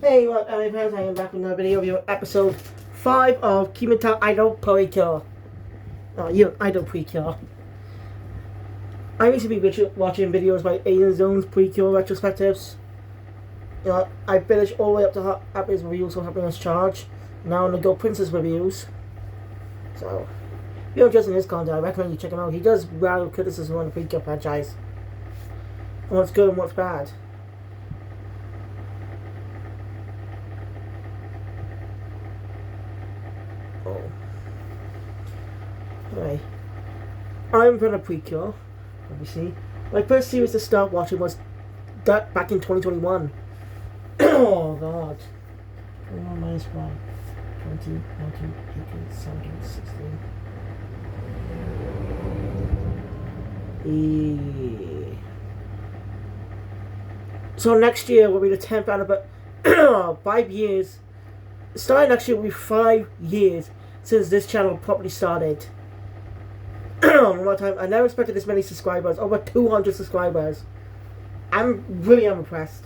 Hey, what up, friends? I am back with another video of your episode 5 of Kimita Idol Precure. You Idol Precure. I recently been watching videos by Alien Zone's Precure retrospectives. I finished all the way up to Happiness reviews for Happiness Charge. Now I'm gonna go Princess reviews. So, if you're interested in his content, I recommend you check him out. He does radical criticism on the Precure franchise. And what's good and what's bad. Oh. Anyway, I'm from a Precure, obviously. My first series to start watching was that back in 2021. Oh god. 21 minus 1. 20, 19, 18, 17, 16. So next year will be the 10th anniversary. 5 years. Starting next year will be 5 years since this channel properly started. One time, I never expected this many subscribers. Over 200 subscribers. I'm really impressed.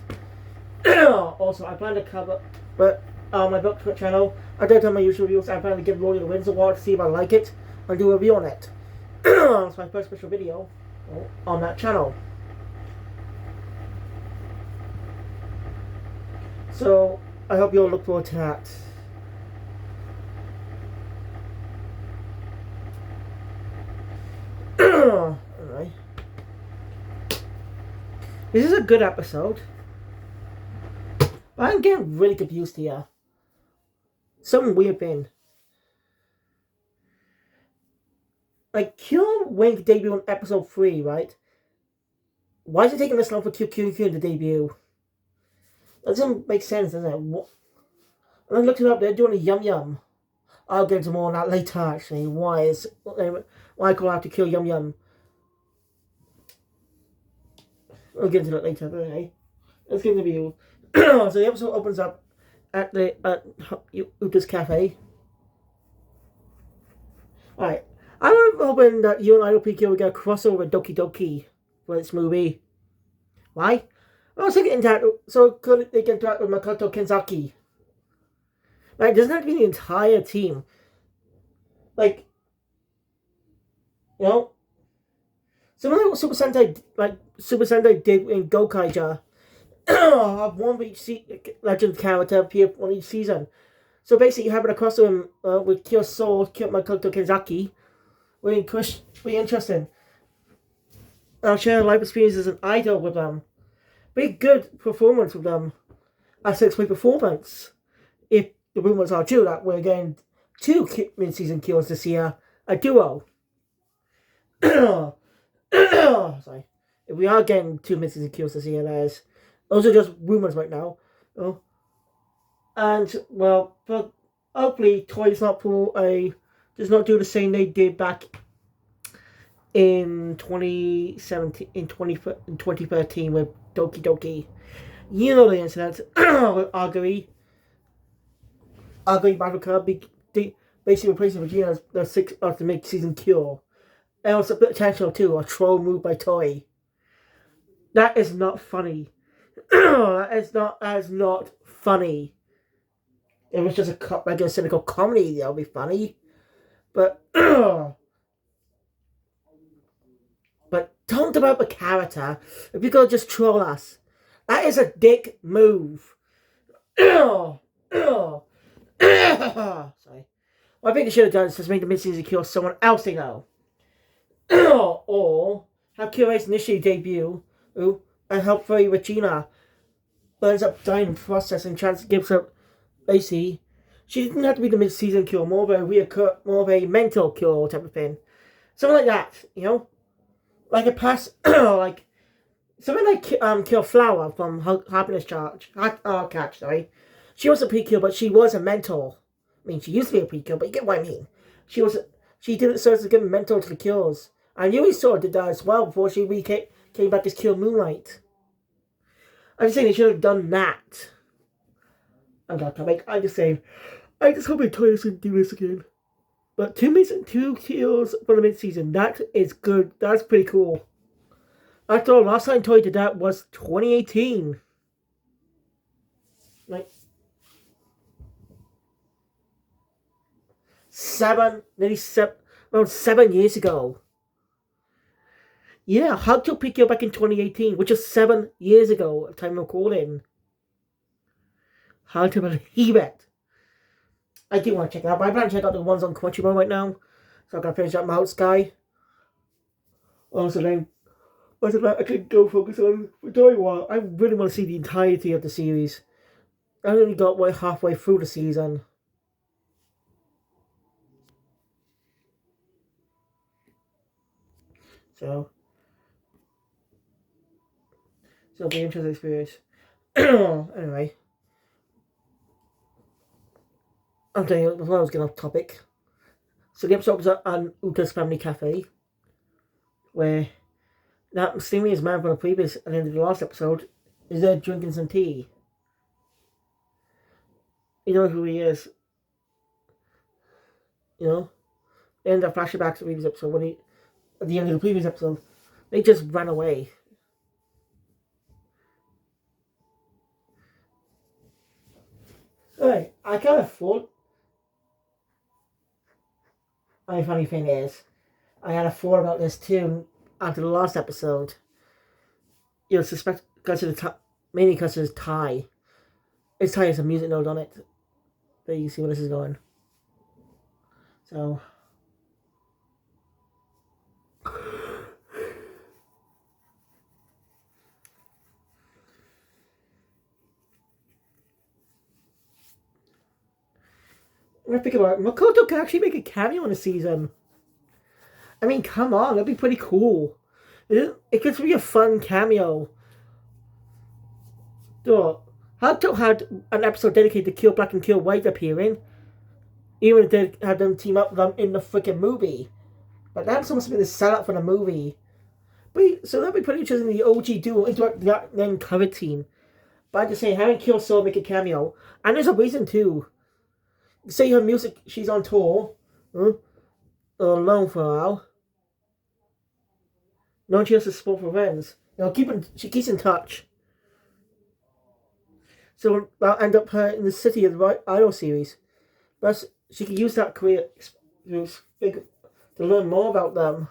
Also, I plan to cover, but my book channel. I don't have my usual reviews. I plan to give Roy the Wins Award to see if I like it and do a review on it. It's my first special video on that channel. So I hope you all look forward to that. Alright. This is a good episode. But I'm getting really confused here. Some weird thing. Like, Q Wink debut on episode 3, right? Why is it taking this long for Q to debut? That doesn't make sense, does it? And I looked it up, they're doing a Yum Yum. I'll get into more on that later, actually. Why I call out to kill Yum Yum. I'll get into that later, but anyway. Let's get into the review. So the episode opens up at the Uta's Cafe. Alright. I'm hoping that you and Idol PQ will get a crossover with Doki Doki for this movie. Why? I was thinking that so could they can interact with Makoto Kenzaki. Like, doesn't have to be the entire team. Like, you know, similar to what Super Sentai did in Gokaija. Have one for each legend character appear on each season. So basically, you have a crossover with Kyoso, Makoto Kenzaki. Really interesting. I'll share life experience as an idol with them. Very good performance with them. A 6-week performance. If the rumors are true that we're getting 2 mid-season kills this year, a duo. Sorry. If we are getting 2 mid-season kills this year, those are just rumors right now. Oh. And, well, but hopefully Toy does not do the same they did back in 2017, in 2013 with Doki Doki. You know the incident with Aguri Madoka basically replacing Regina as the mid-season cure. And also a bit potential too, a troll move by Toy. That is not funny. That is not funny. If it was just a regular cynical comedy, that would be funny. But don't about the character. If you're gonna just troll us, that is a dick move. Sorry. What I think they should have done is just make the mid-season cure someone else they know. Or have Curate's initially debut and help Furry Regina, but ends up dying in the process, and Chance gives her basically she didn't have to be the mid-season cure, more of a mental cure type of thing. Something like that, you know? Like a pass like something like Kill Flower from Happiness Catch, sorry. She was a pre-cure, but she was a mentor. I mean, she used to be a pre-cure, but you get what I mean. She didn't serve as a good mentor to the cures. And Yui Sword did that as well before she came back as Kill Moonlight. I'm just saying they should have done that. I'm not coming. I just hope they Toy doesn't do this again. But 2 kills for the mid-season, that is good. That's pretty cool. After all, last time Toy did that was 2018. Like around 7 years ago. Yeah, Hard to Precure back in 2018, which is 7 years ago at time of recording. Hard to believe it. I do want to check it out, but I plan to check out the ones on Crunchyroll right now. So I'm gonna finish up Mouse Guy. Also then I could go focus on doing what I really want to see the entirety of the series. I only got halfway through the season. So it'll be an interesting experience. Anyway. I'm telling you, before I was getting off topic. So the episode was on Uta's Family Cafe, where that mysterious man from the previous and then the last episode is there drinking some tea. You know who he is. You know? In the flashback to the previous episode, when at the end of the previous episode, they just ran away. Alright, I kind of thought. My funny thing is, I had a thought about this too after the last episode. You'll suspect because of mainly because of Thai. It's Thai has a music note on it. But you see where this is going. So when I think about it, Makoto can actually make a cameo in the season. I mean, come on, that'd be pretty cool. It could be a fun cameo. Haruto had an episode dedicated to Kill Black and Kill White appearing. Even if they had them team up with them in the freaking movie. But that episode must have been the setup for the movie. So that'd be pretty interesting. The OG duo interact that then cover team. But I'm just saying, having Kill Soul make a cameo. And there's a reason too. Say her music, she's on tour. Alone for a while. No, she has to support for friends. She keeps in touch. So that'll end up her in the city of the Idol series. But she can use that career to learn more about them.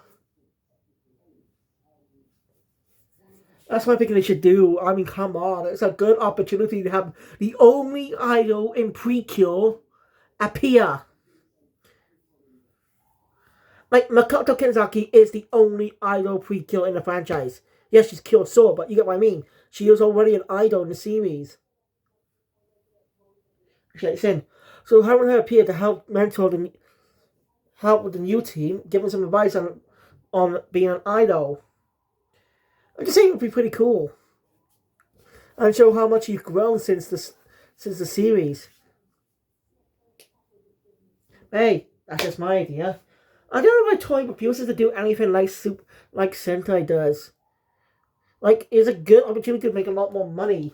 That's what I think they should do. I mean, come on. It's a good opportunity to have the only idol in Precure appear. Like, Makoto Kenzaki is the only idol Precure in the franchise. Yes, she's Kyo Soul, but you get what I mean. She is already an idol in the series. So having her appear to help mentor help with the new team, giving some advice on being an idol. I just think it would be pretty cool. And show how much you've grown since the series. Hey, that's just my idea. I don't know why Toei refuses to do anything like Sentai does. Like, it's a good opportunity to make a lot more money.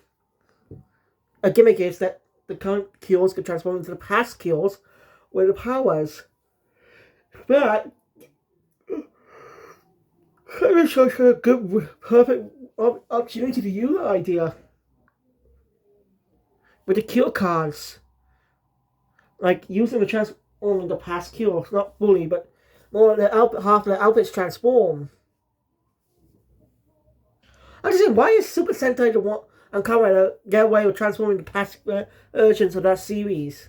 A gimmick is that the current cures could transform into the past cures with the powers. But it's such a good, perfect opportunity to use that idea. With the cure cards. Like, using the transform into past cures, not fully, but more than half the outfits transform. I'm just saying, why is Super Sentai the one and Kamen Rider get away with transforming the past versions of that series?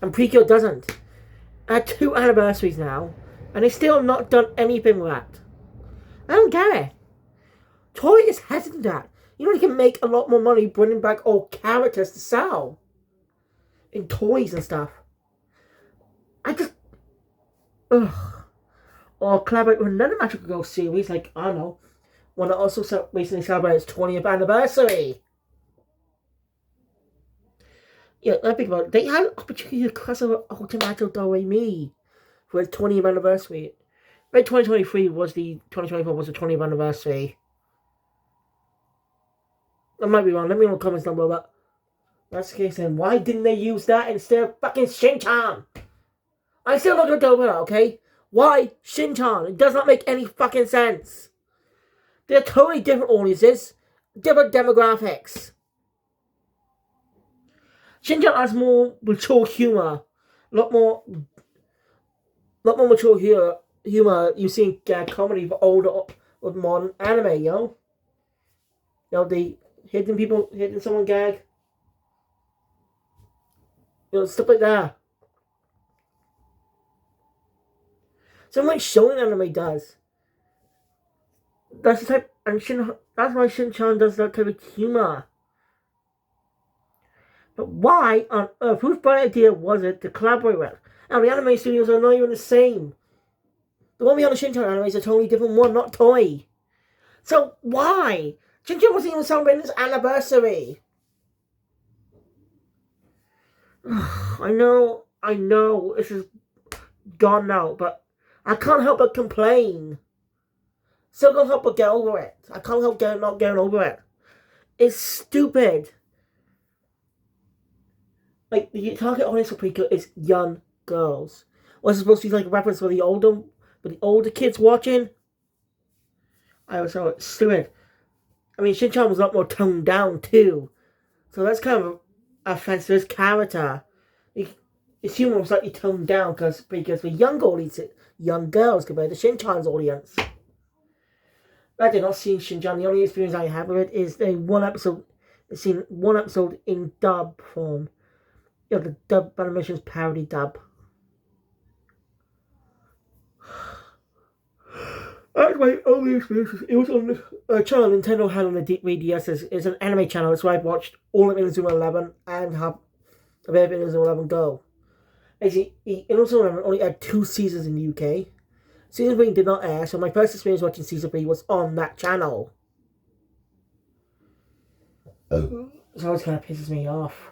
And Precure doesn't. At 2 anniversaries now, and they still not done anything with that. I don't get it. Toei is hesitant at that. You know they can make a lot more money bringing back old characters to sell. In toys and stuff. I just... Ugh. Or collaborate with another Magical Girl series, like, I don't know, one that also recently celebrated its 20th anniversary. Yeah, I think about it. They had an opportunity to cross over Ultimato Do-Re-Mi for its 20th anniversary. Right, 2024 was the 20th anniversary. I might be wrong. Let me know in the comments down below. But that's the case. Then why didn't they use that instead of fucking Shin-chan? I'm still not gonna go with that, okay? Why Shin-chan? It does not make any fucking sense. They're totally different audiences, different demographics. Shin-chan has more mature humor. A lot more mature humor you see in comedy for older or modern anime, the hitting someone gag. Stuff like that. Something like shonen anime does. That's the type, and that's why Shin-chan does that type of humor. But why on earth, whose bright idea was it to collaborate with? Now, the anime studios are not even the same. The one behind the Shin-chan anime is a totally different one, not Toei. So, why? Shin-chan wasn't even celebrating his anniversary. I know, this is gone now, but I can't help but complain. Still can't help but get over it. I can't help not getting over it. It's stupid. Like, the target audience for Precure is young girls. Was it supposed to be like a reference for the older kids watching? I was so stupid. I mean, Shin-chan was a lot more toned down too, so that's kind of offensive to his character. His humor was slightly toned down because for young girls compared to Shin-chan's audience. I did not see Shin-chan. The only experience I have with it is one episode in dub form. The dub animation's parody dub. That's my only experience. It was on a channel Nintendo had on the 3DS. It's an anime channel. That's why I've watched all of Inazuma 11 and have a bit of Inazuma 11 Go. Actually, Inazuma 11 only had 2 seasons in the UK. Season 3 did not air, so my first experience watching Season 3 was on that channel. So it kind of pisses me off.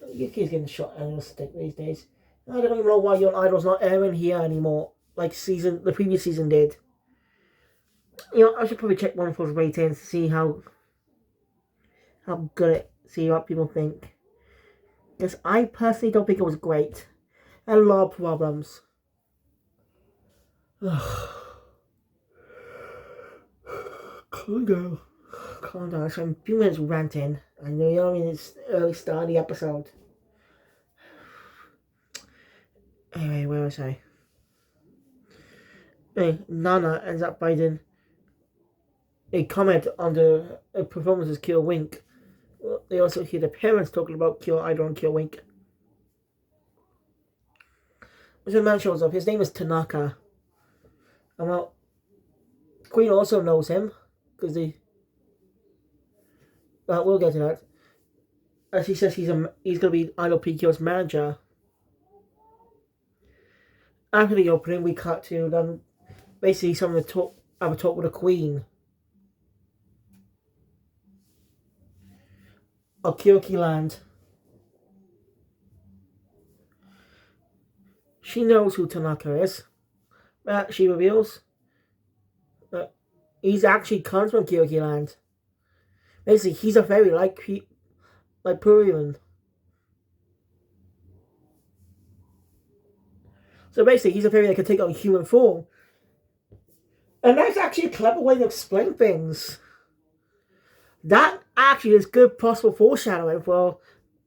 The UK's getting shot out of the stick these days. I don't even know why Young Idol's not airing here anymore, like the previous season did. I should probably check one of those ratings to see how good see what people think. Because I personally don't think it was great. Had a lot of problems. Calm down. So I'm a few minutes ranting. I know, it's early start of the episode. Anyway, where was I? Nana ends up writing a comment on the performances Kill Wink. They also hear the parents talking about Kill Idol and Kill Wink. As a man shows up, his name is Tanaka. And well, Queen also knows him because we'll get to that. As he says, he's gonna be Idol Precure's manager. After the opening, we cut to them basically someone to have a talk with the Queen. Of Kyoki Land. She knows who Tanaka is. She reveals that he's actually comes from Kyoki Land. Basically, he's a fairy like Purian. So basically, he's a fairy that can take on human form. And that's actually a clever way to explain things. That actually is good possible foreshadowing for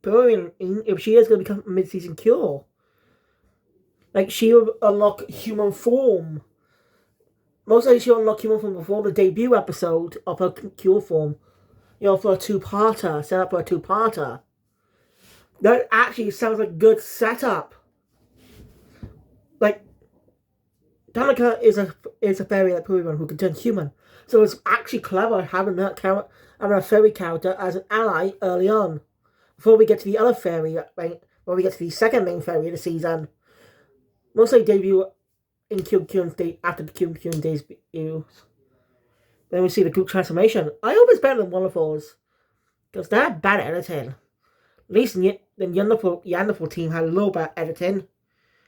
Purian if she is going to become a mid-season cure. Like, she will unlock human form. Most likely she'll unlock human form before the debut episode of her cure form. For a two-parter. Set up for a two-parter. That actually sounds like a good setup. Like, Tanaka is a fairy like Purian who can turn human. So it's actually clever having a fairy character as an ally early on. Before we get to the other fairy, before we get to the second main fairy of the season. Mostly debut in Kyun Day after the Kyun Day's debut. Then we see the group transformation. I hope it's better than Wonderful's. Because they had bad editing. At least the Wonderful team had a little bit of editing.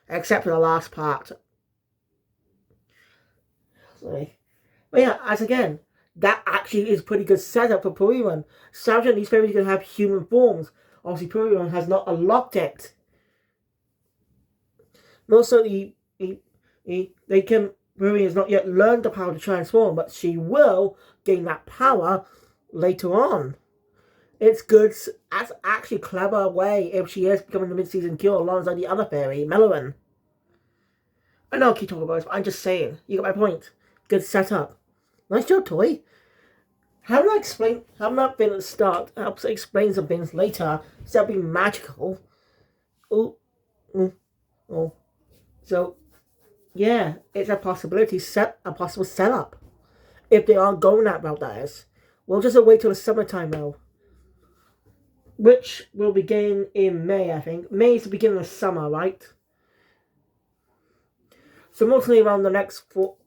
Except for the last part. Sorry. But yeah, as again, that actually is pretty good setup for Purian. Establishing these fairies are going to have human forms. Obviously, Purian has not unlocked it. Also, they can Ruri has not yet learned the power to transform, but she will gain that power later on. It's good. That's actually a clever way if she is becoming the mid-season cure alongside the other fairy, Mellowen. I know I keep talking about this, but I'm just saying. You got my point. Good setup. Nice job, Toy. Having that been at the start helps explain some things later instead of being magical. Oh, oh. So, yeah, it's a possible setup. If they are going that route, that is. We'll just wait till the summertime though. Which will begin in May, I think. May is the beginning of summer, right? So mostly around the next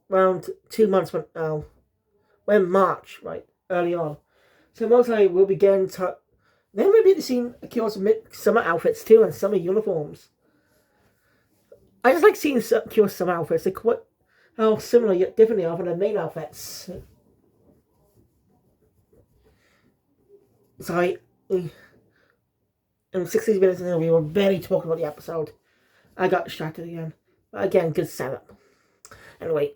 around 2 months from now. We're in March, right? Early on. So mostly we'll begin to... Then we'll be seeing Cure's summer outfits too, and summer uniforms. I just like seeing Cure's summer outfits. They're quite how similar yet different they are from their main outfits. Sorry. In 60 minutes ago, we were barely talking about the episode. I got distracted again. But again, good setup. Anyway.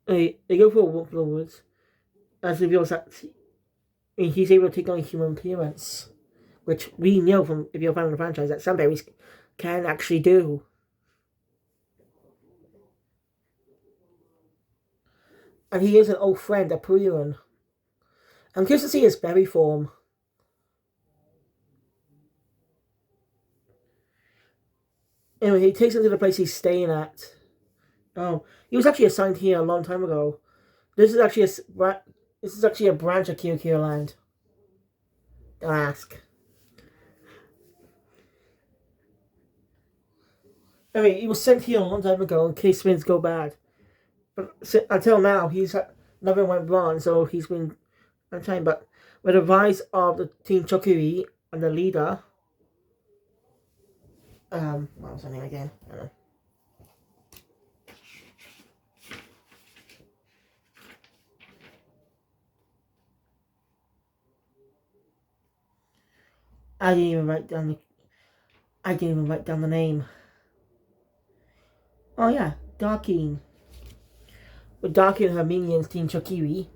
They go for a walk in the woods. As reveals that he's able to take on human appearance. Which we know from, if you're a fan of the franchise, that some berries can actually do. And he is an old friend, a Precure. I'm curious to see his berry form. Anyway, he takes him to the place he's staying at. Oh, he was actually assigned here a long time ago. This is actually a branch of Precure Land. Don't ask. Anyway, he was sent here a long time ago in case things go bad. But until now, nothing went wrong, so he's been on time. But with the rise of the Team Chokuri and the leader, what was her name again? I don't know. I didn't even write down the name. Oh yeah, Darkeen. With Darkeen and her minions, Team Chokiri.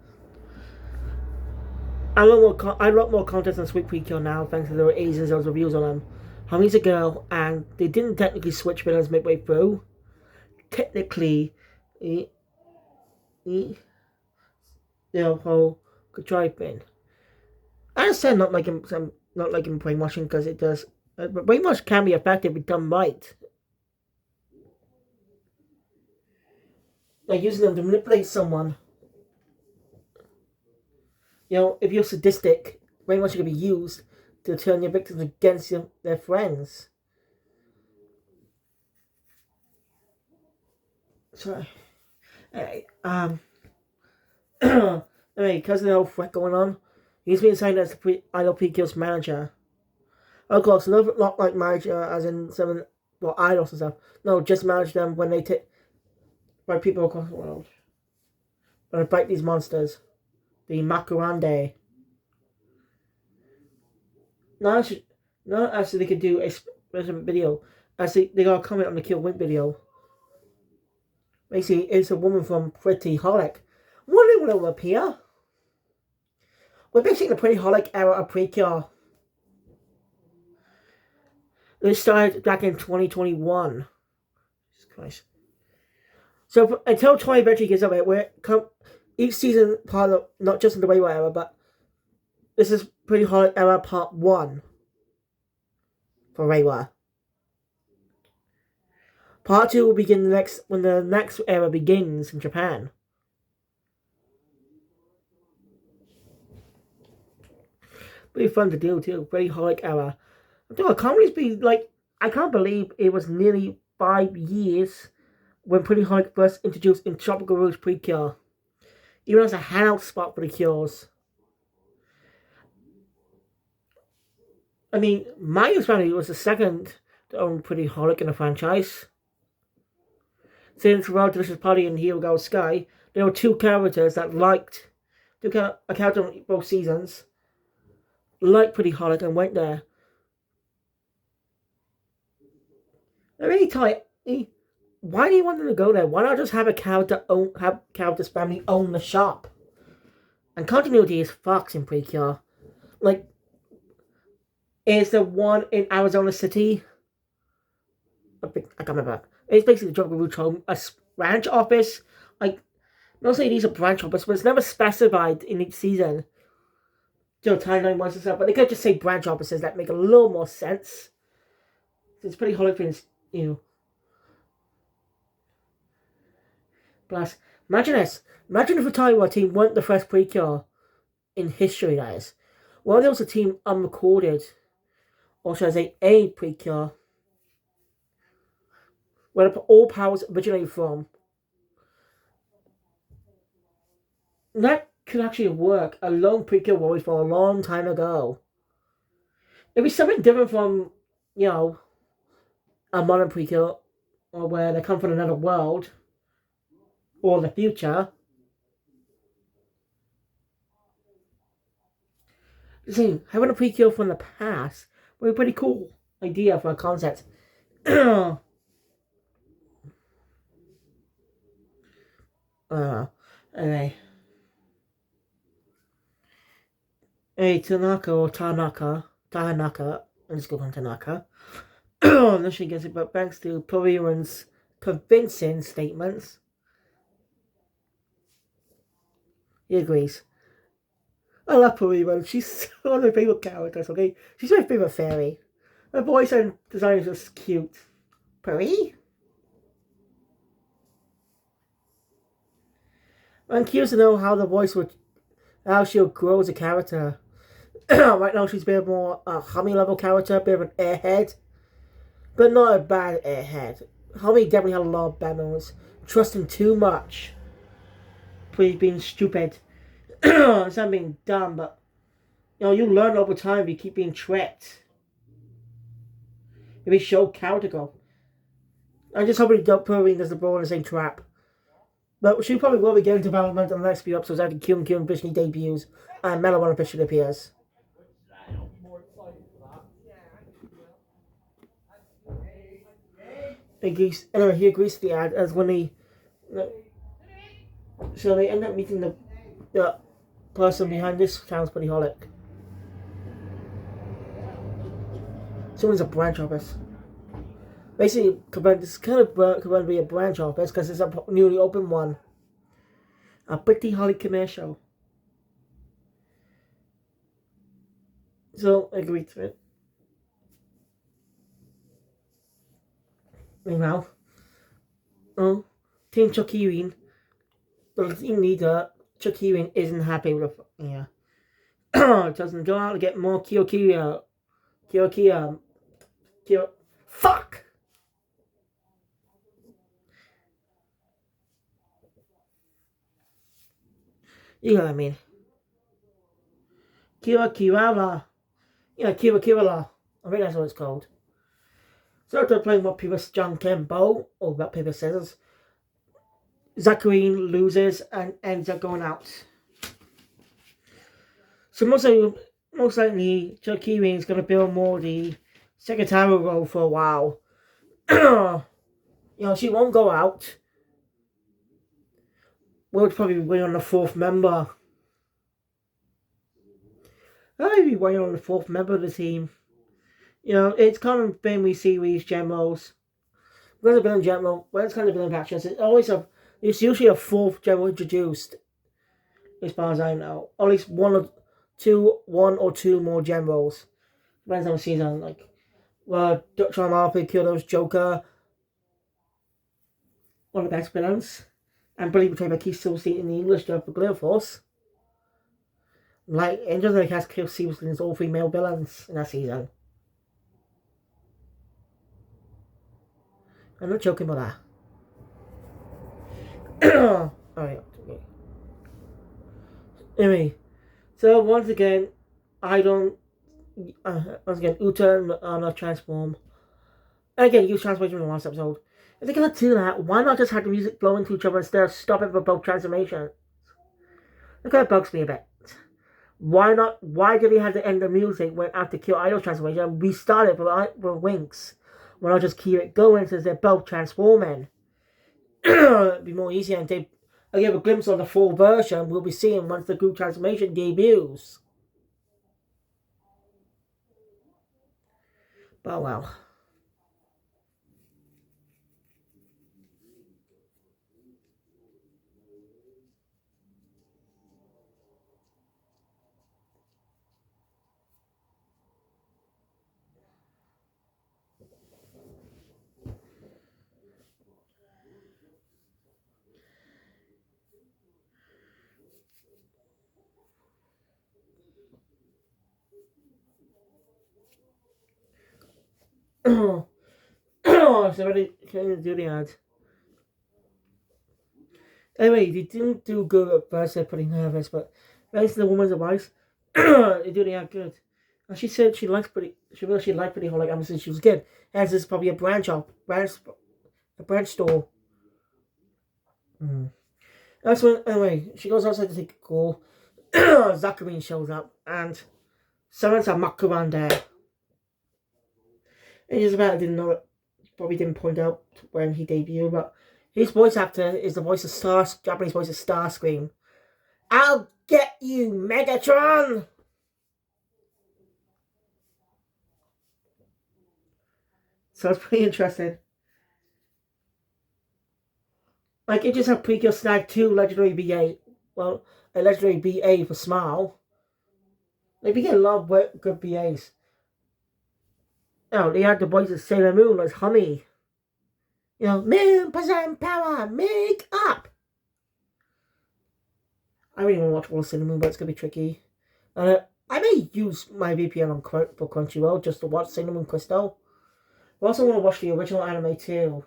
I lot more content on Sweet Precure now, thanks to the Asian Zell's reviews on them. Hami's a girl, and they didn't technically switch villains midway through. Technically, the whole contrived thing. I understand not liking brainwashing because it does, but brainwash can be effective if done right. Like using them to manipulate someone. If you're sadistic, brainwashing can be used to turn your victims against their friends. Sorry. Anyway, because of the whole threat going on, he's been assigned as the Idol Precure's manager. Of course, not like manager as in some idols and stuff. No, just manage them when they by people across the world. When they fight these monsters. The Makurande. Not actually they could do a special video. Actually, they got a comment on the Kill Wink video. Basically, it's a woman from Pretty Holic. Wondering when it will appear. We're basically in the Pretty Holic era of Precure. It started back in 2021. Jesus Christ. So until 20 eventually gets up, each season part of not just in the Wayward era, but this is Pretty Holic era part 1 for Wayward. Part 2 will begin when the next era begins in Japan. Pretty fun to do too. Pretty Holic era. I can't believe it was nearly 5 years when Pretty Holic first introduced in Tropical Rouge Precure. Even as a hangout spot for the Cures. I mean, Mario's family was the second to own Pretty Holic in the franchise. Since Wild Delicious Party and Hero Girl Sky, there were two characters that a character in both seasons, liked Pretty Holic and went there. I really tight. Why do you want them to go there? Why not just have character's family own the shop? And continuity is fucks in Precure. Like, is the one in Arizona City? I can't remember. It's basically the Joker Root Home, a branch office. Like, not saying these are branch office, but it's never specified in each season. Timeline wise and stuff, but they could just say branch offices that make a little more sense. It's pretty hard things, Plus, imagine this. Imagine if a Taiwan team weren't the first Precure in history, guys. Well, there was a team unrecorded, or should I say a Precure, where all powers originated from. That could actually work. A lone Precure warrior from a long time ago. It'd be something different from, a modern Precure, or where they come from another world, or the future. See, having a Precure from the past would be a pretty cool idea for a concept. Anyway. Hey, Tanaka or Tahanaka, let's go on Tanaka. Initially gets it, but thanks to Poriran's convincing statements, he agrees. I love Poriran. She's one of my favorite characters, okay? She's my favorite fairy. Her voice and design is just cute. Pori? I'm curious to know how she'll grow as a character. Right now, she's a bit more Hummy level character, a bit of an airhead, but not a bad airhead. Hummy definitely had a lot of bad moments. Trusting too much. Please being stupid. It's not being dumb, but you learn over time if you keep being tricked. If you show character growth. I just hope Purine doesn't fall in the same trap. But she probably will be getting development in the next few episodes after Kyun officially debuts and Melon officially appears. Anyway, he agrees to the ad as when so they end up meeting the person behind this town's pretty holic. Someone's a branch office. Basically, this kind of could be a branch office because it's a newly open one. A pretty holic commercial. So I agreed to it. Meanwhile, Team Chuckyrin, the team leader, Chuckyrin isn't happy with doesn't go out to get more Kyokia. Fuck! You know what I mean. Kirala. Kirala. I think that's what it's called. So after playing what people John Kembo, or what people says, Zacharine loses and ends up going out. So most likely, Chuckyrin is going to build more the secretarial role for a while. She won't go out. We'll probably wait on the fourth member. I'll be waiting on the fourth member of the team. It's kind of been we see with these generals. When it's kind of villain factions, it's usually a fourth general introduced, as far as I know. Or at least one or two more generals. Depends on the season. Like, Dutch Armar, Kyoto's Joker, one of the best villains. And believe it or not, he's still seen in the English dub for Glitter Force. Like, it doesn't like has killed seriously all three male villains in that season. I'm not joking about that. Alright. Anyway, so once again, Uta and Anna transform. And again, use transformation in the last episode. If they're gonna do that, why not just have the music blow into each other instead of stopping for both transformations? That kind of bugs me a bit. Why did he have to end the music when after Kill Idol's transformation and restart it for Winx? Why not just keep it going since they're both transforming? It'd be more easier and I'll give a glimpse of the full version we'll be seeing once the group transformation debuts. But well. Somebody can do the ads. Anyway, they didn't do good at first. They're pretty nervous, but thanks to the woman's advice, they do the ad good. And she said she likes pretty. She realized she liked Pretty Holic ever since she was a kid. As this is probably a branch store. That's when anyway she goes outside to take a call. Zachary shows up and someone's a muck around there. And Isabella didn't know it. Probably didn't point out when he debuted, but his voice actor is the voice of Japanese voice of Starscream. I'll get you, Megatron! So it's pretty interesting. Like, it just had Precure snag 2 legendary BA. Well, a legendary BA for Smile. They begin a lot of good BAs. Oh, they had the voice of Sailor Moon as Hummy. You know, million% power, make up! I really want to watch all of Sailor Moon, but it's going to be tricky. I may use my VPN for Crunchyroll just to watch Sailor Moon Crystal. I also want to watch the original anime too.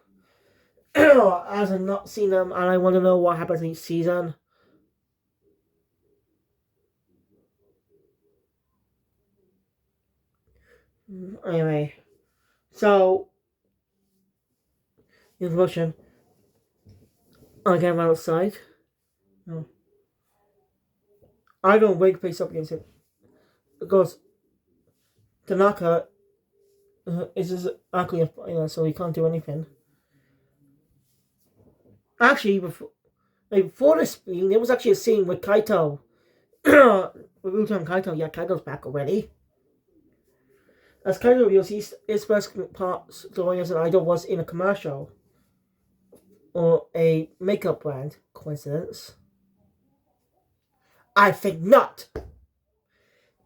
As I've not seen them, and I want to know what happens in each season. Anyway, so introduction. Again, right outside. No. I don't wake face up against it. Because Tanaka is actually so he can't do anything. Actually, before this scene, there was actually a scene with Kaito. With Ruto and Kaito. Yeah, Kaito's back already. As Kaito reveals, his first part story as an idol was in a commercial. Or a makeup brand. Coincidence? I think not!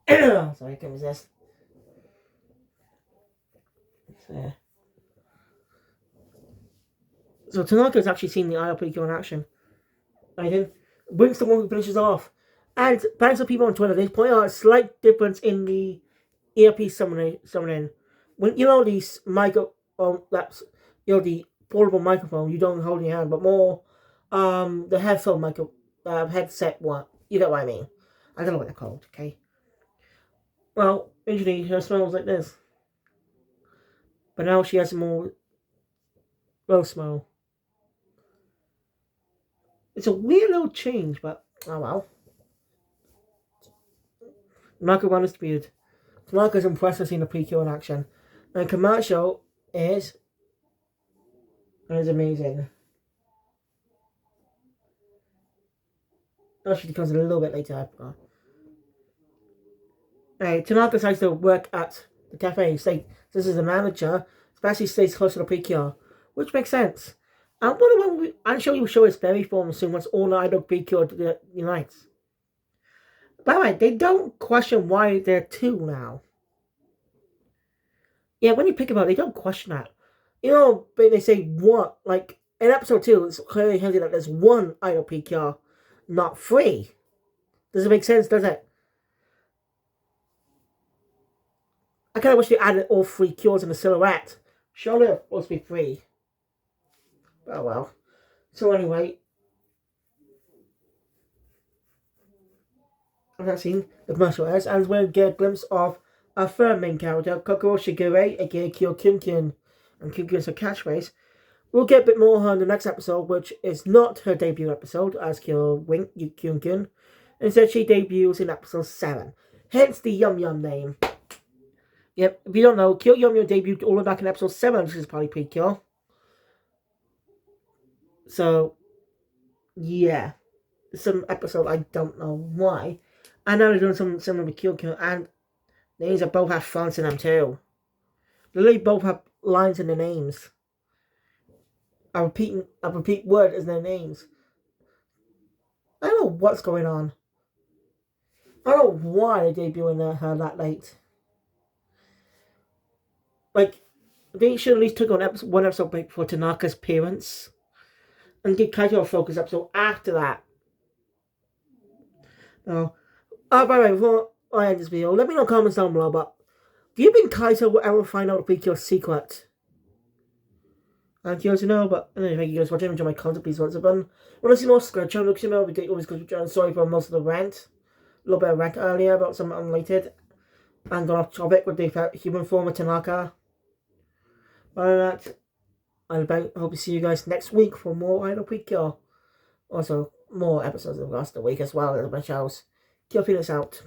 Sorry, I can't resist. So Tanaka's actually seen the ILP in action. I did. Brings the one who finishes off. And thanks to people on Twitter, they point out a slight difference in the earpiece summoning. When you know these the portable microphone you don't hold in your hand, but more the headset one. You know what I mean? I don't know what they're called. Okay. Well, usually her smell was like this, but now she has a more low smell. It's a weird little change, but oh well. Marco Run is speed. Tanaka's impressive seeing the Precure in action. And commercial is amazing. Actually, comes a little bit later, I forgot. Tanaka decides to work at the cafe. This is the manager, especially stays close to the Precure, which makes sense. I'm sure you'll show his berry form soon once all the idol Precure unites. By the way, they don't question why there are two now. Yeah, when you pick about it, they don't question that. You know, but they say what? Like, in episode 2, it's clearly hinted that there's one idol Precure, not three. Does it make sense, does it? I kind of wish they added all three cures in the silhouette. Surely it's supposed to be three. Oh well. So anyway, I've not seen the commercial airs, and we'll get a glimpse of our third main character, Kokoro Shigure, aka Kyo Kyun, and Kyun's her catchphrase. We'll get a bit more on her in the next episode, which is not her debut episode as Kyun. Instead, she debuts in episode 7. Hence the Yum Yum name. Yep, if you don't know, Kyoyomi debuted all the way back in episode 7, which is probably Precure. So, yeah. Some episode, I don't know why. I know they're doing something similar with Kyoyo, and names that both have fonts in them too. They literally both have lines in their names. A repeat word is their names. I don't know what's going on. I don't know why they're debuting her that late. Like, they should at least took on one episode break for Tanaka's appearance. And give Kaito a focus episode after that. No. By the way, before I end this video, let me know in the comments down below, but do you think Kaito will ever find out Precure's secret? I'm curious to know, but anyway, thank you guys for watching. Enjoy my content, please once again. Want to see more? Subscribe channel, look, always good. Sorry for most of the rant. A little bit of rant earlier about something unrelated. And got off topic with the human form of Tanaka. Other than that, I hope to see you guys next week for more Idol Precure. Also, more episodes of the rest of the week as well as my shows. Kill Phoenix out.